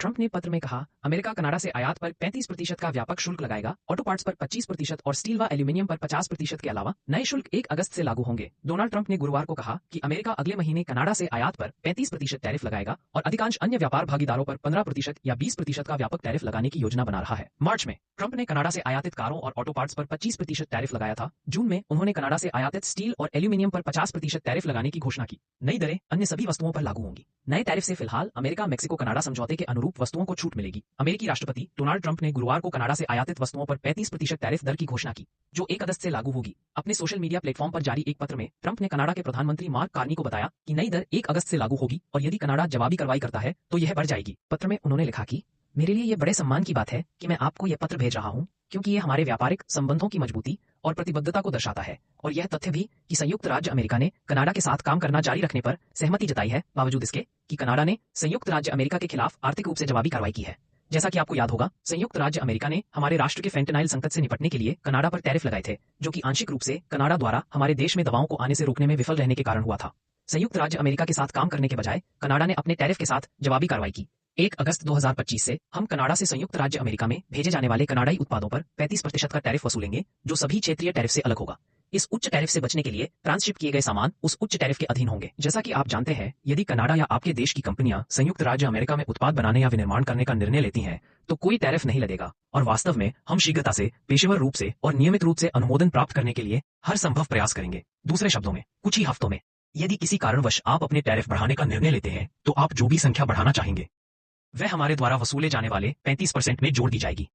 Trump ने पत्र में कहा, अमेरिका कनाडा से आयात पर 35% का व्यापक शुल्क लगाएगा, ऑटो पार्ट्स पर 25% और स्टील व एल्यूमिनियम पर 50% के अलावा नए शुल्क 1 अगस्त से लागू होंगे। डोनाल्ड ट्रंप ने गुरुवार को कहा कि अमेरिका अगले महीने कनाडा से आयात पर 35% टैरिफ लगाएगा और अधिकांश अन्य व्यापार भागीदारों पर 15% या 20% का व्यापक टैरिफ लगाने की योजना बना रहा है। मार्च में ट्रंप ने कनाडा से आयातित कारों और ऑटो पार्ट्स पर 25% टैरिफ लगाया था। जून में उन्होंने कनाडा से आयातित स्टील और एल्यूमिनियम पर 50% टैरिफ लगाने की घोषणा की। नई दरें अन्य सभी वस्तुओं पर लागू होंगी। नए टैरिफ से फिलहाल अमेरिका मेक्सिको कनाडा समझौते के अनुरूप वस्तुओं को छूट मिलेगी। अमेरिकी राष्ट्रपति डोनाल्ड ट्रंप ने गुरुवार को कनाडा से आयातित वस्तुओं पर 35% टैरिफ दर की घोषणा की, जो 1 अगस्त से लागू होगी। अपने सोशल मीडिया प्लेटफॉर्म पर जारी एक पत्र में ट्रंप ने कनाडा के प्रधानमंत्री मार्क कार्नी को बताया कि नई दर 1 अगस्त से लागू होगी और यदि कनाडा जवाबी कार्रवाई करता है तो यह बढ़ जाएगी। पत्र में उन्होंने लिखा कि मेरे लिए यह बड़े सम्मान की बात है कि मैं आपको यह पत्र भेज रहा हूं, क्योंकि यह हमारे व्यापारिक संबंधों की मजबूती और प्रतिबद्धता को दर्शाता है और यह तथ्य भी कि संयुक्त राज्य अमेरिका ने कनाडा के साथ काम करना जारी रखने पर सहमति जताई है, बावजूद इसके कि कनाडा ने संयुक्त राज्य अमेरिका के खिलाफ आर्थिक रूप से जवाबी कार्रवाई की है। जैसा कि आपको याद होगा, संयुक्त राज्य अमेरिका ने हमारे राष्ट्र के फेंटेनाइल संकट से निपटने के लिए कनाडा पर टैरिफ लगाए थे, जो कि आंशिक रूप से कनाडा द्वारा हमारे देश में दवाओं को आने से रोकने में विफल रहने के कारण हुआ था। संयुक्त राज्य अमेरिका के साथ काम करने के बजाय कनाडा ने अपने टैरिफ के साथ जवाबी कार्रवाई की। 1 अगस्त 2025 से हम कनाडा से संयुक्त राज्य अमेरिका में भेजे जाने वाले कनाडाई उत्पादों पर 35% का टैरिफ वसूलेंगे, जो सभी क्षेत्रीय टैरिफ से अलग होगा। इस उच्च टैरिफ से बचने के लिए ट्रांसशिप किए गए सामान उस उच्च टैरिफ के अधीन होंगे। जैसा कि आप जानते हैं, यदि कनाडा या आपके देश की कंपनियां संयुक्त राज्य अमेरिका में उत्पाद बनाने या विनिर्माण करने का निर्णय लेती हैं, तो कोई टैरिफ नहीं लगेगा और वास्तव में हम शीघ्रता से, पेशेवर रूप से और नियमित रूप से अनुमोदन प्राप्त करने के लिए हर संभव प्रयास करेंगे। दूसरे शब्दों में, कुछ ही हफ्तों में यदि किसी कारणवश आप अपने टैरिफ बढ़ाने का निर्णय लेते हैं, तो आप जो भी संख्या बढ़ाना चाहेंगे वह हमारे द्वारा वसूले जाने वाले 35% में जोड़ दी जाएगी।